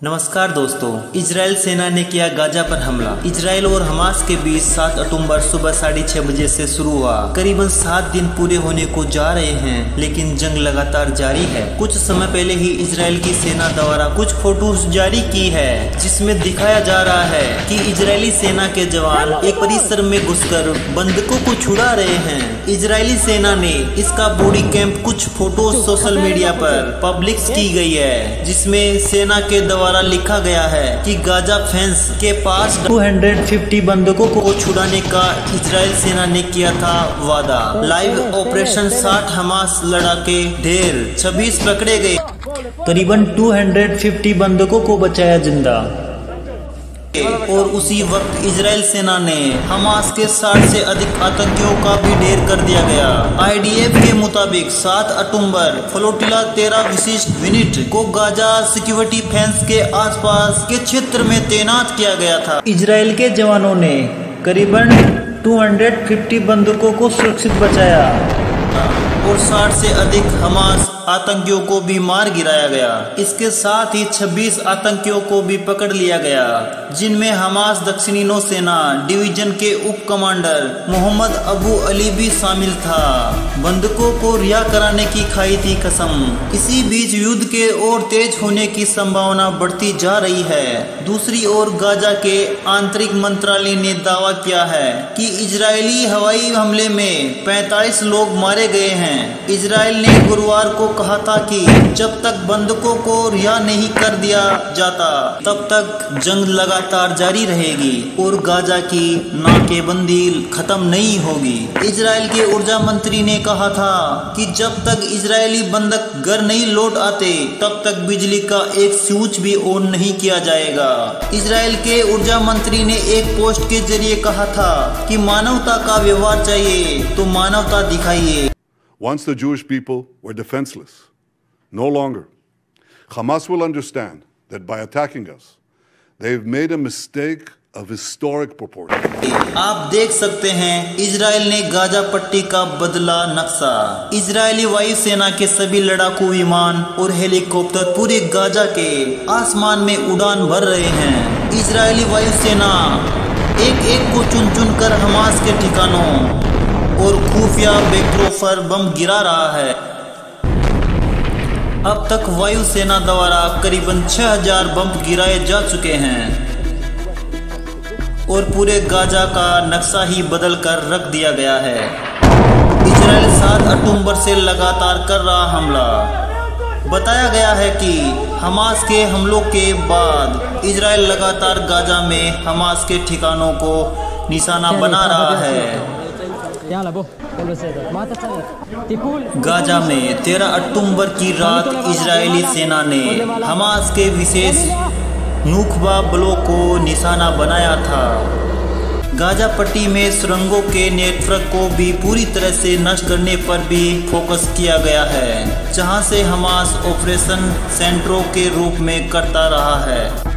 नमस्कार दोस्तों, इजराइल सेना ने किया गाजा पर हमला। इजराइल और हमास के बीच 7 अक्टूबर सुबह 6:30 बजे से शुरू हुआ। करीबन 7 दिन पूरे होने को जा रहे हैं, लेकिन जंग लगातार जारी है। कुछ समय पहले ही इजराइल की सेना द्वारा कुछ फोटोज जारी की है, जिसमें दिखाया जा रहा है कि इजरायली सेना के जवान एक परिसर में घुसकर बंधकों को छुड़ा रहे हैं। इजरायली सेना ने इसका बॉडी कैंप कुछ फोटो सोशल मीडिया पर पब्लिश की गई है, जिसमें सेना के द्वारा लिखा गया है कि गाजा फेंस के पास 250 बंधकों को छुड़ाने का इजराइल सेना ने किया था वादा। लाइव ऑपरेशन 60 हमास लड़ाके ढेर 26 पकड़े गए। करीबन 250 बंधकों को बचाया जिंदा। और उसी वक्त इजराइल सेना ने हमास के 60 से अधिक आतंकियों का भी ढेर कर दिया गया। IDF के मुताबिक 7 अक्टूबर फ्लोटिला 13 विशिष्ट यूनिट को गाजा सिक्योरिटी फेंस के आसपास के क्षेत्र में तैनात किया गया था। इजराइल के जवानों ने करीबन 250 बंधकों को सुरक्षित बचाया और 60 से अधिक हमास आतंकियों को भी मार गिराया गया। इसके साथ ही 26 आतंकियों को भी पकड़ लिया गया, जिनमें हमास दक्षिणी नौसेना डिवीजन के उप कमांडर मोहम्मद अबू अली भी शामिल था। बंधकों को रिहा कराने की खाई थी कसम। इसी बीच युद्ध के और तेज होने की संभावना बढ़ती जा रही है। दूसरी ओर गाजा के आंतरिक मंत्रालय ने दावा किया है कि इजरायली हवाई हमले में 45 लोग मारे गए हैं। इजराइल ने गुरुवार को कहा था कि जब तक बंधकों को रिहा नहीं कर दिया जाता, तब तक जंग लगातार जारी रहेगी और गाजा की नाकेबंदी खत्म नहीं होगी। इजराइल के ऊर्जा मंत्री ने कहा था कि जब तक इजरायली बंधक घर नहीं लौट आते, तब तक बिजली का एक स्विच भी ऑन नहीं किया जाएगा। इजराइल के ऊर्जा मंत्री ने एक पोस्ट के जरिए कहा था कि मानवता का व्यवहार चाहिए तो मानवता दिखाइए। Once the Jewish people were defenseless, no longer. Hamas will understand that by attacking us, they've made a mistake of historic proportion. आप देख सकते हैं इजराइल ने गाजा पट्टी का बदला नक्शा। इजरायली वायुसेना के सभी लड़ाकू विमान और हेलीकॉप्टर पूरे गाजा के आसमान में उड़ान भर रहे हैं। इजरायली वायुसेना एक एक को चुन चुन कर हमास के ठिकानों और खुफिया बेकरों पर बम गिरा रहा है। अब तक वायुसेना द्वारा करीबन 6000 बम गिराए जा चुके हैं और पूरे गाजा का नक्शा ही बदल कर रख दिया गया है। इजराइल 7 अक्टूबर से लगातार कर रहा हमला। बताया गया है कि हमास के हमलों के बाद इजराइल लगातार गाजा में हमास के ठिकानों को निशाना बना रहा है। गाजा में 13 अक्टूबर की रात इजरायली सेना ने हमास के विशेष नुखबा ब्लॉक को निशाना बनाया था। गाजा पट्टी में सुरंगों के नेटवर्क को भी पूरी तरह से नष्ट करने पर भी फोकस किया गया है, जहां से हमास ऑपरेशन सेंटरों के रूप में करता रहा है।